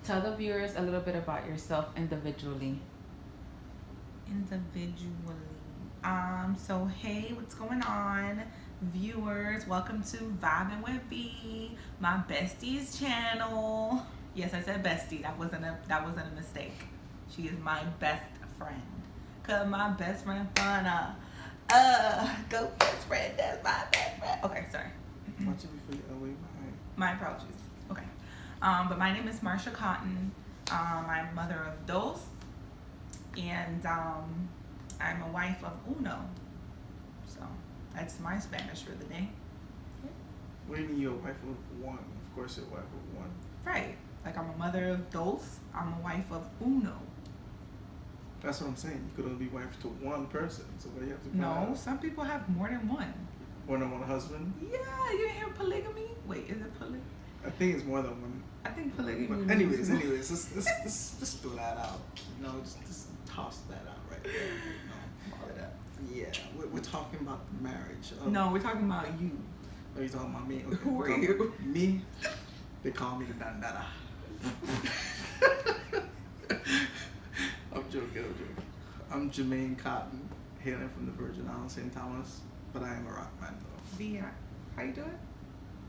Tell the viewers a little bit about yourself individually. So hey, what's going on, viewers? Welcome to VibinWithV, my bestie's channel. Yes, I said bestie. That wasn't a mistake. She is my best friend. Cause my best friend Fana. Go best friend. That's my best friend. Okay, sorry. Watch it before you away My apologies. Okay. But my name is Marsha Cotton. I'm mother of dos, and I'm a wife of uno. So that's my Spanish for the day. What do you mean you're a wife of one? Of course you're a wife of one. Right. Like I'm a mother of dos. I'm a wife of uno. That's what I'm saying. You could only be wife to one person. So what do you have to put No, out? some people have more than one. More than one husband? Yeah, you didn't hear polygamy? Wait, is it polygamy? I think it's more than one. I think polygamy. But anyways, let's throw that out. You know, just toss that out right there. You know, all of that. Yeah, we're talking about the marriage. No, we're talking about you. Are you talking about me? Okay. Who are you? Me? They call me the Dandara. I'm joking. I'm Jermaine Cotton, hailing from the Virgin Islands, St. Thomas, but I am a rock man though. VI. How you do it?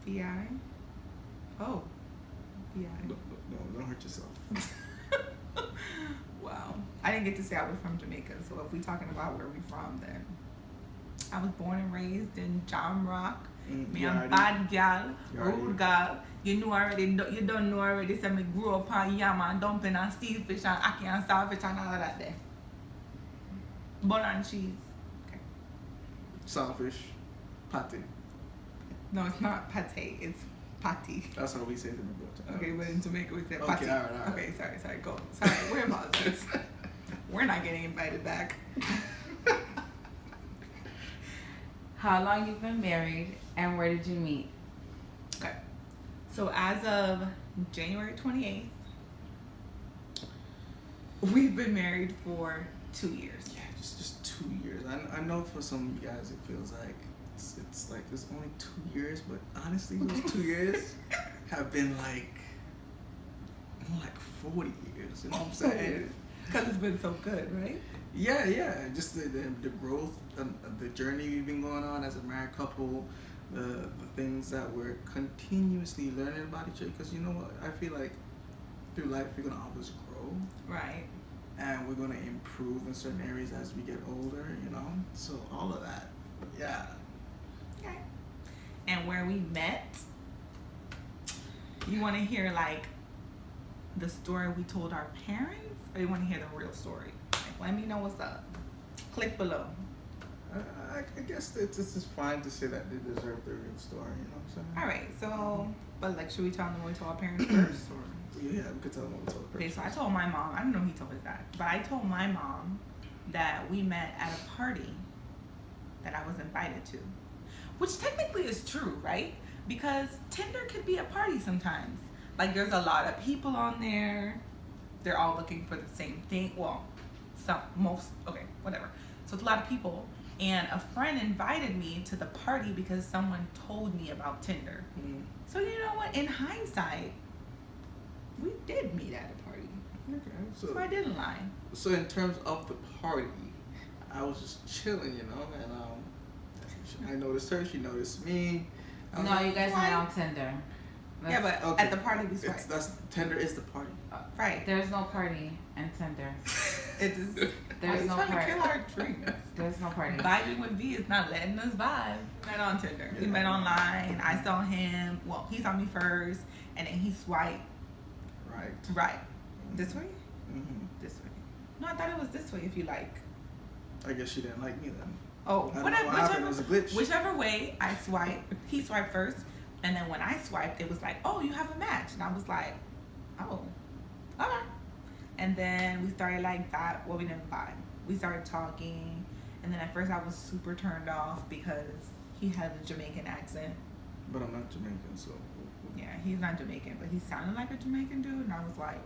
VI. Oh. VI. No, don't hurt yourself. Wow. I didn't get to say I was from Jamaica, so if we're talking about where we from, then I was born and raised in Jam Rock. Me and bad gal, rude gal. You know already. You don't know already. So me grew up on yam and dumpling and steel fish and ackee and starfish and all of that there. Bun and cheese. Okay. Saltfish, patty. No, it's not pate. It's patty. That's how we say it in the boat. Okay, but in Jamaica we say Okay, patty. all right. Okay, sorry, go. Sorry, we're about this. We're not getting invited back. How long you've been married and where did you meet? Okay. So as of January 28th, we've been married for 2 years. Yeah, just 2 years. I know for some of you guys it feels like it's like it's only 2 years, but honestly those 2 years have been like more like 40 years. You know what I'm saying? Because it's been so good, right? Yeah. Just the growth, the journey we've been going on as a married couple, the things that we're continuously learning about each other. Because you know what, I feel like through life we're gonna always grow, Right. and we're gonna improve in certain areas as we get older. You know, so all of that, yeah. Okay. And where we met, you want to hear like the story we told our parents, or you want to hear the real story? Like, let me know what's up. Click below. I guess it's just fine to say that they deserve their real story. You know what I'm saying? All right. So, but like, should we tell them what we told our parents first, or? Yeah, we could tell them what we told the Okay, person. so I told my mom. I don't know he told his dad, but I told my mom that we met at a party that I was invited to, which technically is true, right? Because Tinder could be a party sometimes. Like, there's a lot of people on there. They're all looking for the same thing. Well, whatever. So it's a lot of people. And a friend invited me to the party because someone told me about Tinder. Mm. So you know what? In hindsight, we did meet at a party. Okay, So I didn't lie. So in terms of the party, I was just chilling, you know, and I noticed her, she noticed me. No, you guys met on Tinder. Yeah, but Okay. at the party we swiped. Tinder is the party. Right. There's no party in Tinder. It is. There's no trying to party. kill our dreams. There's no party. Vibing with V is not letting us vibe. We met on Tinder. We met online. I saw him. Well, he saw me first, and then he swiped Right. right. This way? Mm-hmm. This way. No, I thought it was this way if you like. I guess she didn't like me then. Oh, I don't know what happened. It was a glitch. Whichever way I swiped, he swiped first, and then when I swiped, it was like, oh, you have a match. And I was like, oh, okay. And then we started like that. Well, we didn't vibe. We started talking, and then at first I was super turned off because he had a Jamaican accent. But I'm not Jamaican, so. Yeah, he's not Jamaican, but he sounded like a Jamaican dude, and I was like,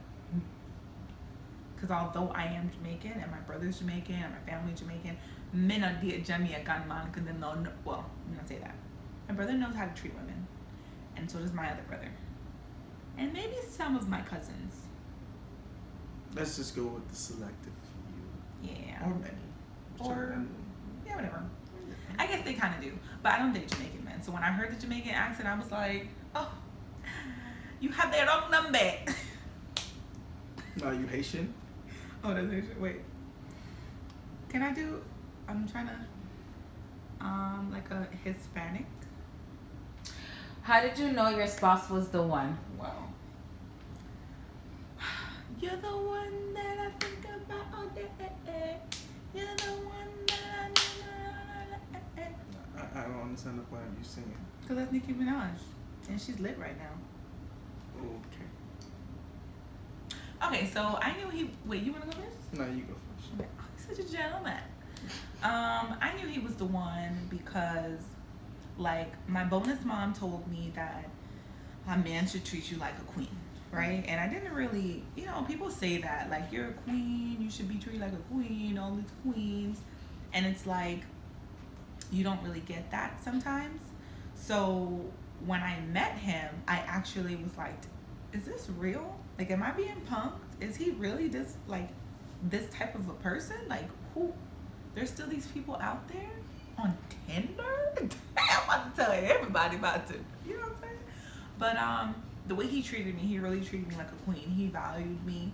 because although I am Jamaican and my brother's Jamaican and my family's Jamaican, me not date Jamaican man because they know. Well, I'm not say that. My brother knows how to treat women, and so does my other brother, and maybe some of my cousins. Let's just go with the selective few. Yeah. Or many. Or, yeah, whatever. I guess they kind of do. But I don't date Jamaican men. So when I heard the Jamaican accent, I was like, oh, you have the wrong number. Are you Haitian? Oh, that's Haitian. Wait. Can I do, I'm trying to, like a Hispanic? How did you know your spouse was the one? Wow. You're the one that I think about all day. You're the one that I don't understand the point of you singing. Because that's Nicki Minaj. And she's lit right now. Okay, so I knew he... Wait, you want to go first? No, you go first. Okay. Oh, he's such a gentleman. I knew he was the one because, like, my bonus mom told me that a man should treat you like a queen, right? And I didn't really... You know, people say that, like, you're a queen, you should be treated like a queen, all these queens. And it's like, you don't really get that sometimes. So when I met him, I actually was like, is this real? Like, am I being punked? Is he really this, like, this type of a person? Like, who? There's still these people out there on Tinder? I'm about to tell everybody about it. You know what I'm saying? But the way he treated me, he really treated me like a queen. He valued me.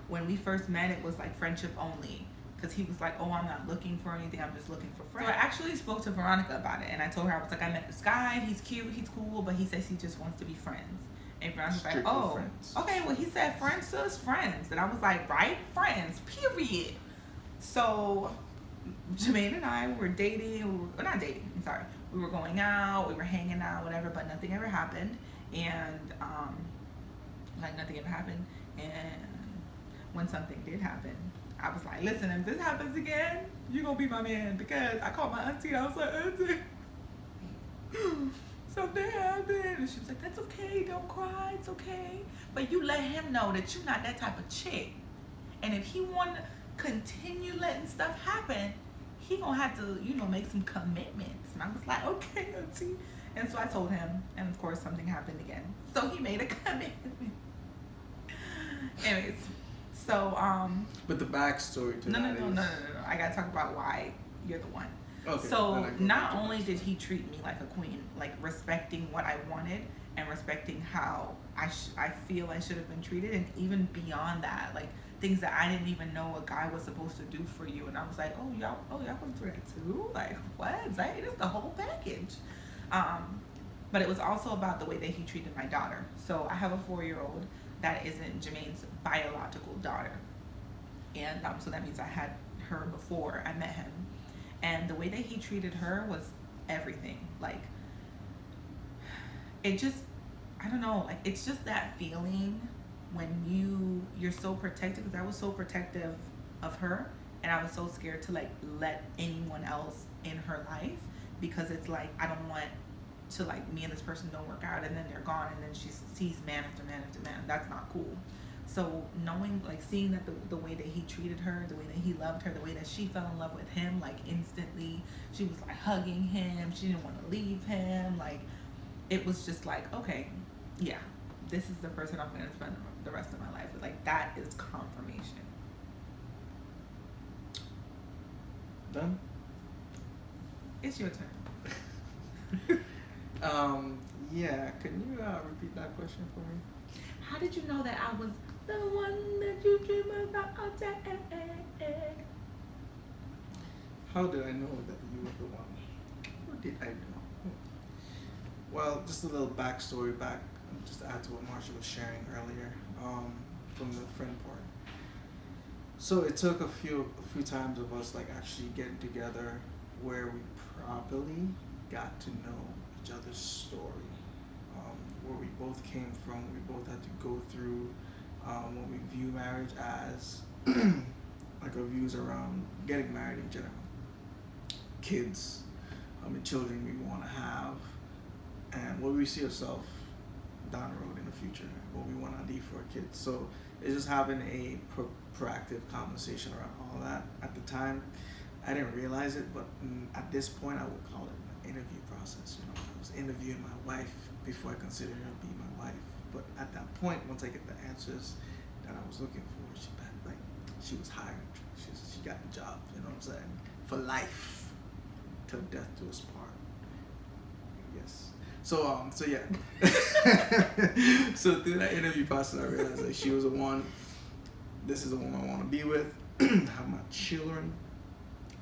When we first met, it was like friendship only. Because he was like, oh, I'm not looking for anything. I'm just looking for friends. So I actually spoke to Veronica about it. And I told her, I was like, I met this guy. He's cute. He's cool. But he says he just wants to be friends. And Veronica's like, oh, friends. Okay, well, he said friends to us, friends. And I was like, right? Friends, period. So Jermaine and I were dating. Not dating. I'm sorry. We were going out. We were hanging out, whatever. But nothing ever happened. And, like, nothing ever happened. And when something did happen, I was like, listen, if this happens again, you're going to be my man. Because I called my auntie and I was like, auntie, something happened. And she was like, that's okay. Don't cry. It's okay. But you let him know that you're not that type of chick. And if he want to continue letting stuff happen, he going to have to, you know, make some commitments. And I was like, okay, auntie. And so I told him. And, of course, something happened again. So he made a commitment. Anyways. So, But the backstory to no. that I gotta talk about why you're the one. Okay, so not only did he treat me like a queen, like respecting what I wanted and respecting how I feel I should have been treated, and even beyond that, like things that I didn't even know a guy was supposed to do for you, and I was like, oh y'all went through that too? Like what? Like, it's the whole package. But it was also about the way that he treated my daughter. So I have a 4-year-old that isn't Jermaine's biological daughter. And so that means I had her before I met him. And the way that he treated her was everything. Like, it just, I don't know, like, it's just that feeling when you're so protective, because I was so protective of her, and I was so scared to, like, let anyone else in her life, because it's like, I don't want to, like, me and this person don't work out and then they're gone and then she sees man after man after man. That's not cool. So knowing, like, seeing that the way that he treated her, the way that he loved her, the way that she fell in love with him, like, instantly, she was, like, hugging him, she didn't want to leave him, like, it was just like, okay, yeah, this is the person I'm going to spend the rest of my life with. Like, that is confirmation. Done? It's your turn. Yeah, can you repeat that question for me? How did you know that I was the one that you dream about all day? How did I know that you were the one? What did I know? Well, just a little backstory just to add to what Marsha was sharing earlier, from the friend part. So it took a few times of us, like, actually getting together where we properly got to know each other's story, where we both came from, we both had to go through what we view marriage as, like our views around getting married in general, kids, and children we want to have, and what we see ourselves down the road in the future, what we want to leave for our kids. So it's just having a proactive conversation around all that. At the time, I didn't realize it, but at this point, I would call it an interview process. You know, I was interviewing my wife before I considered her to be my wife. But at that point, once I get the answers, and I was looking for her. She was hired. She got the job. You know what I'm saying? For life, till death do us part. Yes. So yeah. So through that interview process, I realized like she was the one. This is the one I want to be with. Have my children,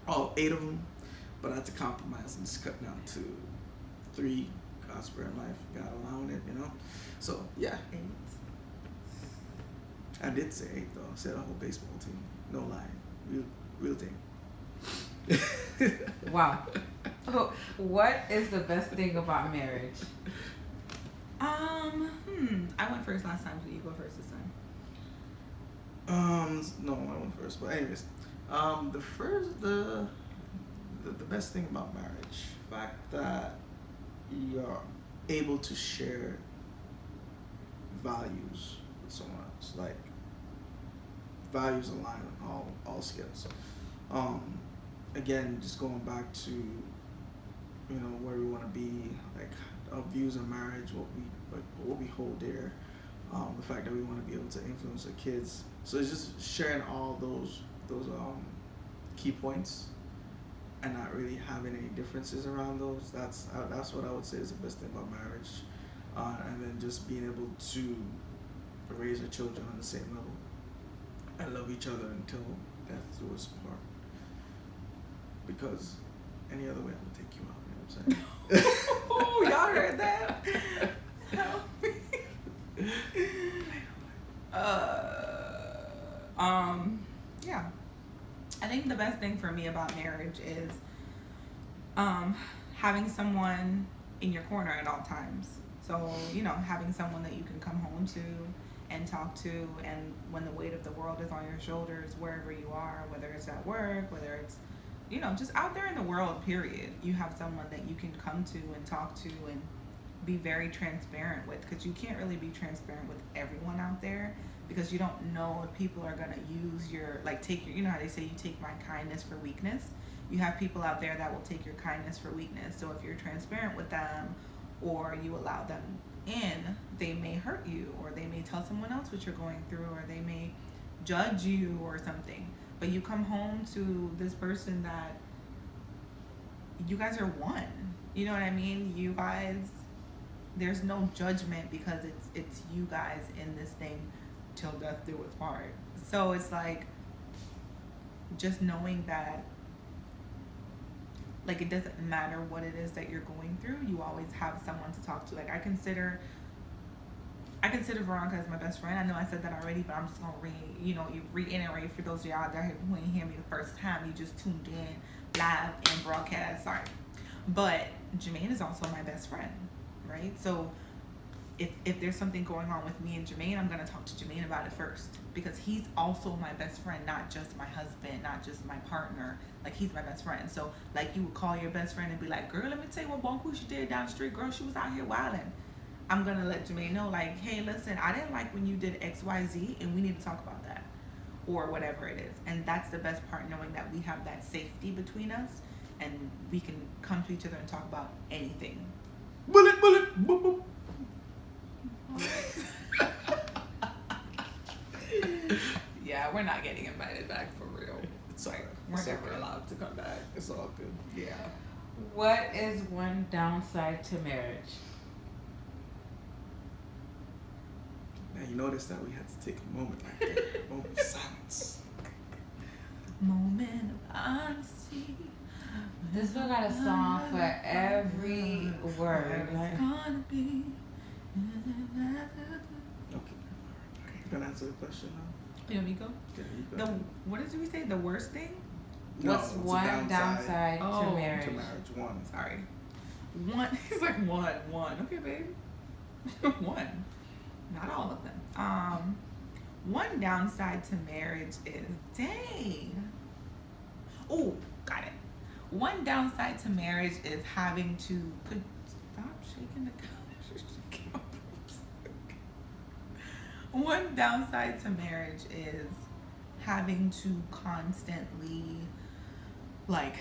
all 8 of them, but I had to compromise and just cut down to 3. God's spirit in life, God allowing it, you know. So yeah. 8. I did say 8 though. I said a whole baseball team. No lie. Real team. Wow. What is the best thing about marriage? I went first last time, so you go first this time. No, I went first. But anyways, the best thing about marriage, fact that you're able to share values with someone else, like values align on all skills. Again, just going back to where we want to be, like our views on marriage, what we hold dear, the fact that we want to be able to influence our kids. So it's just sharing all those key points and not really having any differences around those. That's what I would say is the best thing about marriage, and then just being able to raise our children on the same level and love each other until death do us part. Because any other way I would take you out. You know what I'm saying? Oh, y'all heard that? Yeah. I think the best thing for me about marriage is having someone in your corner at all times. So, having someone that you can come home to and talk to, and when the weight of the world is on your shoulders, wherever you are, whether it's at work, whether it's just out there in the world, period, you have someone that you can come to and talk to and be very transparent with, because you can't really be transparent with everyone out there, because you don't know if people are going to use take your, how they say you take my kindness for weakness. You have people out there that will take your kindness for weakness. So if you're transparent with them, or you allow them in, they may hurt you, or they may tell someone else what you're going through, or they may judge you or something. But you come home to this person that you guys are one. You know what I mean? You guys, there's no judgment, because it's you guys in this thing till death do us part. So it's like just knowing that, like, it doesn't matter what it is that you're going through, you always have someone to talk to. Like, I consider Veronica as my best friend. I know I said that already, but I'm just gonna reiterate for those of y'all out there who ain't hear me the first time. You just tuned in live and broadcast. Sorry, but Jermaine is also my best friend, right? So if there's something going on with me and Jermaine, I'm gonna talk to Jermaine about it first, because he's also my best friend, not just my husband, not just my partner. Like, he's my best friend. So like, you would call your best friend and be like, girl, let me tell you what Bonku she did down the street. Girl, she was out here wilding. I'm going to let Jermaine know, like, hey, listen, I didn't like when you did XYZ, and we need to talk about that, or whatever it is. And that's the best part, knowing that we have that safety between us, and we can come to each other and talk about anything. Bullet, boop, boop. Yeah, we're not getting invited back for real. It's like, we're never allowed to come back. It's all good. Yeah. What is one downside to marriage? Now, you notice that we had to take a moment right there. A moment of silence. Moment of honesty. This one got a song for every word. It's gonna be. Okay. You gonna answer the question now? You want me to go? Okay, you go. What did we say? The worst thing? No, What's it's a one downside to marriage? To marriage, one. Sorry. One. He's like one. Okay, babe. One. Not all of them. One downside to marriage is, dang. Oh, got it. One downside to marriage is having to stop shaking the couch. One downside to marriage is having to constantly, like,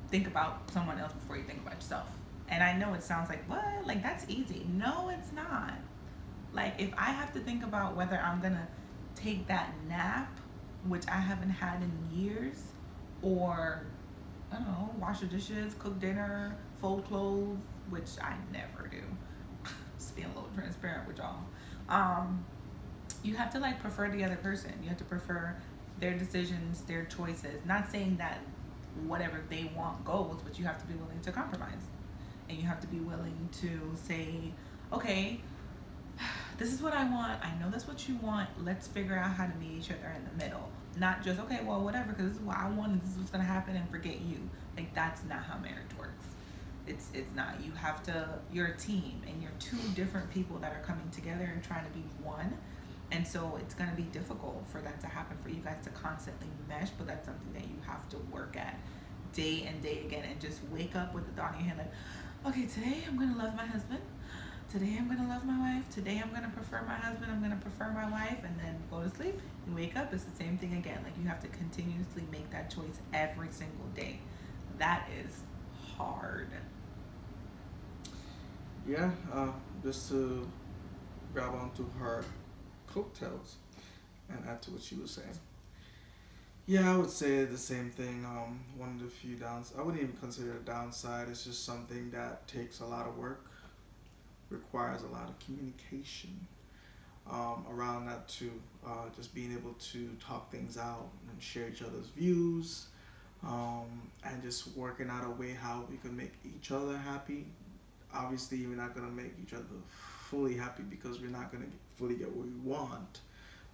think about someone else before you think about yourself. And I know it sounds like, what? Like, that's easy. No, it's not. Like, if I have to think about whether I'm gonna take that nap, which I haven't had in years, or I don't know, wash the dishes, cook dinner, fold clothes, which I never do. Just being a little transparent with y'all. You have to like prefer the other person. You have to prefer their decisions, their choices. Not saying that whatever they want goes, but you have to be willing to compromise. And you have to be willing to say, okay, this is what I want. I know that's what you want. Let's figure out how to meet each other in the middle. Not just, okay, well, whatever, because this is what I want and this is what's going to happen, and forget you. Like, that's not how marriage works. It's not. You have to, you're a team, and you're two different people that are coming together and trying to be one. And so it's going to be difficult for that to happen, for you guys to constantly mesh, but that's something that you have to work at day and day again, and just wake up with the thought in your head like, okay, today I'm going to love my husband. Today I'm going to love my wife. Today I'm going to prefer my husband. I'm going to prefer my wife, and then go to sleep. You wake up, it's the same thing again. Like, you have to continuously make that choice every single day. That is hard. Yeah, just to grab onto her coattails and add to what she was saying. Yeah, I would say the same thing. One of the few downs, I wouldn't even consider it a downside. It's just something that takes a lot of work, requires a lot of communication around that too. Just being able to talk things out and share each other's views, and just working out a way how we can make each other happy. Obviously, we're not going to make each other fully happy, because we're not going to fully get what we want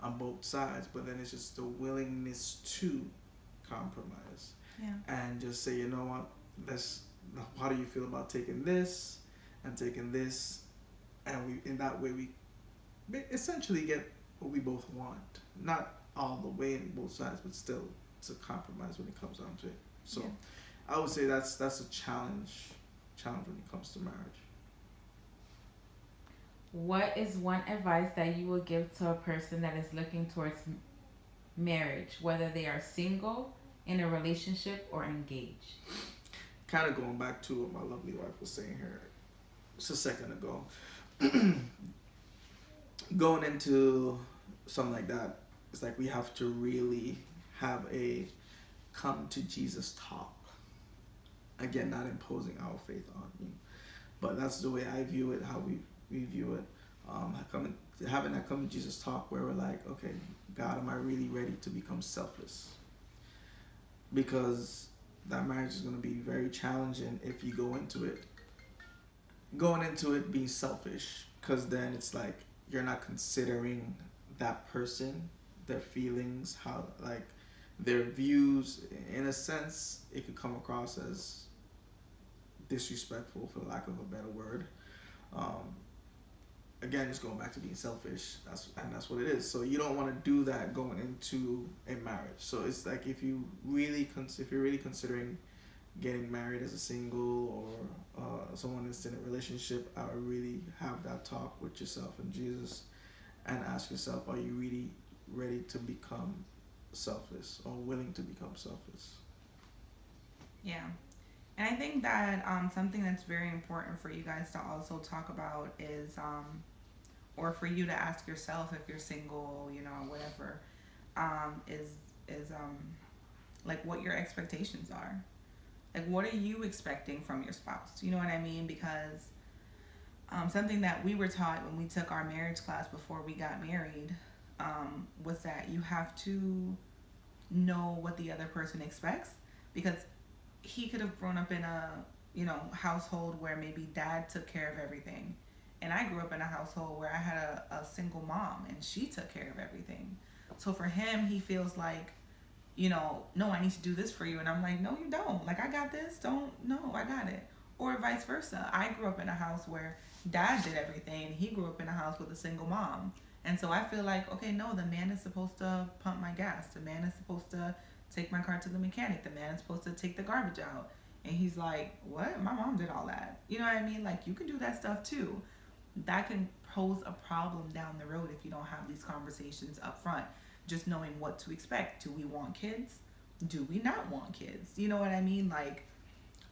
on both sides, but then it's just the willingness to compromise. Yeah. And just say, you know what, how do you feel about taking this and taking this, and we, in that way, we essentially get what we both want. Not all the way in both sides, but still it's a compromise when it comes down to it. So yeah. I would say that's a challenge when it comes to marriage. What is one advice that you will give to a person that is looking towards marriage, whether they are single, in a relationship, or engaged? Kind of going back to what my lovely wife was saying here just a second ago. Going into something like that, it's like we have to really have a come to Jesus talk. Again, not imposing our faith on you, but that's the way I view it, how we view it. Having that come to Jesus talk where we're like, okay, God, am I really ready to become selfless? Because that marriage is going to be very challenging if you going into it being selfish, because then it's like you're not considering that person, their feelings, how, like, their views. In a sense, it could come across as disrespectful, for lack of a better word. Again, just going back to being selfish. That's what it is. So you don't want to do that going into a marriage. So it's like, if you're really considering getting married as a single, or someone that's in a relationship, I would really have that talk with yourself and Jesus, and ask yourself, are you really ready to become selfless, or willing to become selfless? Yeah. And I think that something that's very important for you guys to also talk about is, or for you to ask yourself if you're single, you know, whatever, is like what your expectations are. Like, what are you expecting from your spouse? You know what I mean? Because something that we were taught when we took our marriage class before we got married was that you have to know what the other person expects, because he could have grown up in a, you know, household where maybe dad took care of everything, and I grew up in a household where I had a single mom and she took care of everything. So for him, he feels like, you know, no, I need to do this for you, and I'm like, no, you don't. Like, I got this. I got it. Or vice versa. I grew up in a house where dad did everything, and he grew up in a house with a single mom. And so I feel like, okay, no, the man is supposed to pump my gas. The man is supposed to take my car to the mechanic. The man is supposed to take the garbage out. And he's like, what? My mom did all that. You know what I mean? Like, you can do that stuff too. That can pose a problem down the road if you don't have these conversations up front. Just knowing what to expect. Do we want kids? Do we not want kids? You know what I mean? Like,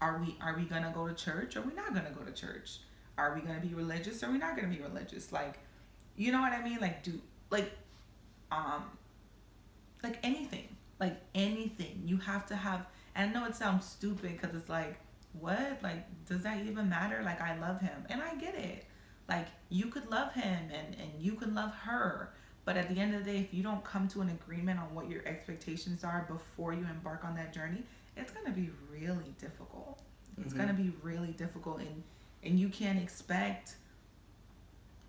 are we gonna go to church, or are we not gonna go to church? Are we gonna be religious, or are we not gonna be religious? Like, you know what I mean? Like, like anything. You have to have, and I know it sounds stupid because it's like, what? Like, does that even matter? Like, I love him. And I get it. Like, you could love him and you could love her. But at the end of the day, if you don't come to an agreement on what your expectations are before you embark on that journey, it's going to be really difficult. It's going to be really difficult. And you can't expect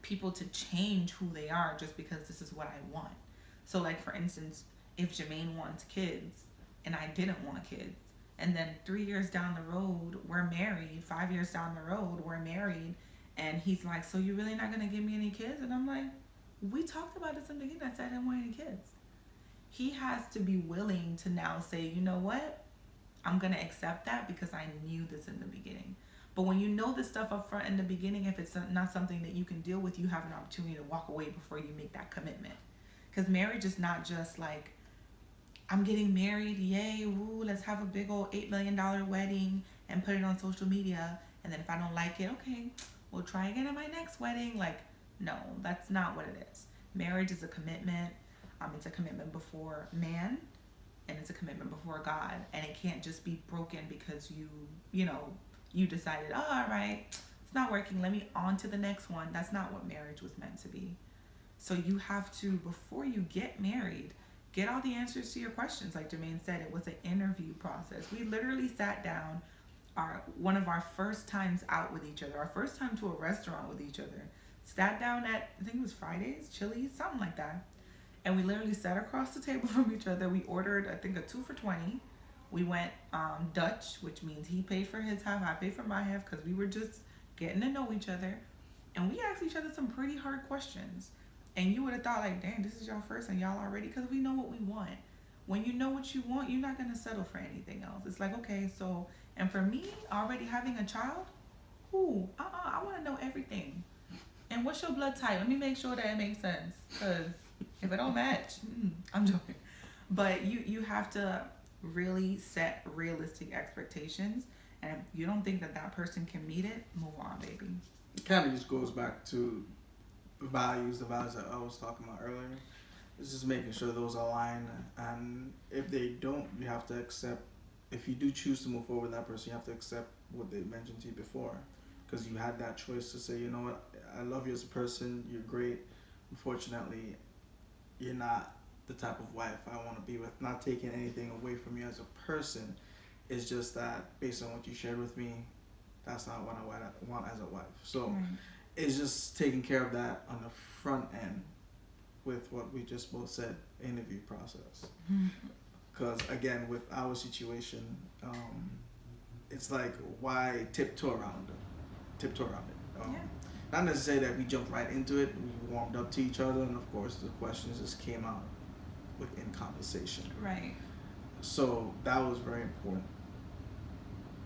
people to change who they are just because this is what I want. So, like, for instance, if Jermaine wants kids and I didn't want kids, and then 3 years down the road, we're married, 5 years down the road, we're married, and he's like, so you really not going to give me any kids? And I'm like, we talked about this in the beginning. I said I didn't want any kids. He has to be willing to now say, you know what? I'm going to accept that because I knew this in the beginning. But when you know this stuff up front in the beginning, if it's not something that you can deal with, you have an opportunity to walk away before you make that commitment. Because marriage is not just like, I'm getting married, yay, woo, let's have a big old $8 million wedding and put it on social media. And then if I don't like it, okay, we'll try again at my next wedding. Like, no, that's not what it is. Marriage is a commitment. It's a commitment before man, and it's a commitment before God. And it can't just be broken because you decided, oh, all right, it's not working, let me on to the next one. That's not what marriage was meant to be. So you have to, before you get married, get all the answers to your questions. Like Jermaine said, it was an interview process. We literally sat down, one of our first times out with each other, our first time to a restaurant with each other, sat down at, I think it was Fridays, Chili's, something like that. And we literally sat across the table from each other. We ordered, I think, a 2 for $20. We went Dutch, which means he paid for his half, I paid for my half, because we were just getting to know each other. And we asked each other some pretty hard questions. And you would have thought, like, damn, this is y'all first and y'all already, because we know what we want. When you know what you want, you're not going to settle for anything else. It's like, okay, so, and for me, already having a child, I want to know everything. And what's your blood type? Let me make sure that it makes sense, because if it don't match, I'm joking. But you have to really set realistic expectations, and if you don't think that person can meet it, move on, baby. It kind of just goes back to the values that I was talking about earlier. It's just making sure those align, and if they don't, you have to accept. If you do choose to move forward with that person, you have to accept what they mentioned to you before, because you had that choice to say, you know what, I love you as a person, you're great. Unfortunately, you're not the type of wife I want to be with. Not taking anything away from you as a person. It's just that based on what you shared with me, that's not what I want as a wife. So it's just taking care of that on the front end with what we just both said, interview process. Because again, with our situation, it's like, why tiptoe around it? Not necessarily that we jumped right into it. We warmed up to each other, and of course the questions just came out within conversation. Right. So that was very important.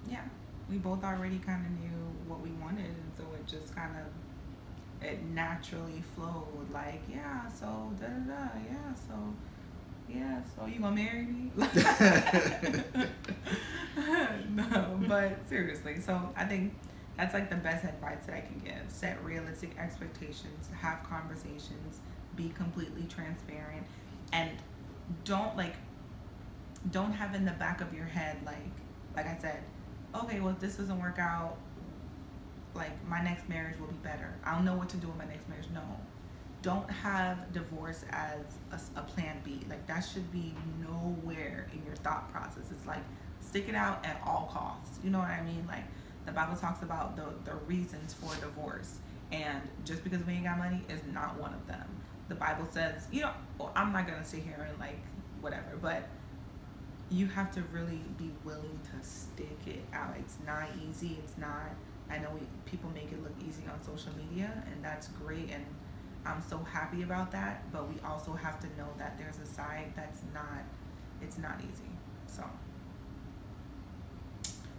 Yeah, we both already kind of knew what we wanted, and so it just kind of, it naturally flowed. Like, yeah, so so you gonna marry me? No, but seriously. So I think that's like the best advice that I can give. Set realistic expectations, have conversations, be completely transparent, and don't have in the back of your head, like I said, okay, well, if this doesn't work out, like, my next marriage will be better. I'll know what to do with my next marriage. No. Don't have divorce as a plan B. Like, that should be nowhere in your thought process. It's like, stick it out at all costs. You know what I mean? Like, the Bible talks about the reasons for divorce. And just because we ain't got money is not one of them. The Bible says, I'm not going to sit here and, like, whatever, but you have to really be willing to stick it out. It's not easy. It's not, I know people make it look easy on social media, and that's great, and I'm so happy about that, but we also have to know that there's a side it's not easy. So.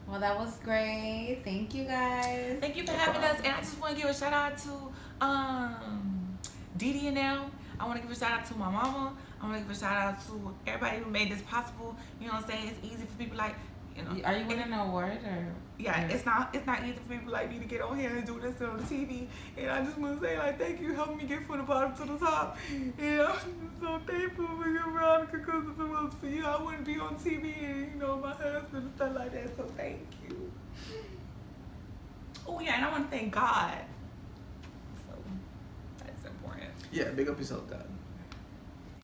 Well, that was great. Thank you, guys. Thank you for having us, and I just want to give a shout out to Didi and them. I want to give a shout out to my mama. I want to give a shout out to everybody who made this possible. You know what I'm saying? It's easy for people like, You know. Are you winning an award or? Yeah, it's not easy for people like me to get on here and do this on the TV. And I just want to say, like, thank you, helping me get from the bottom to the top. You know, I'm so thankful for you, Veronica, because if it was for you, I wouldn't be on TV and, you know, my husband and stuff like that. So thank you. Oh, yeah, and I want to thank God. So that's important. Yeah, big up yourself, God.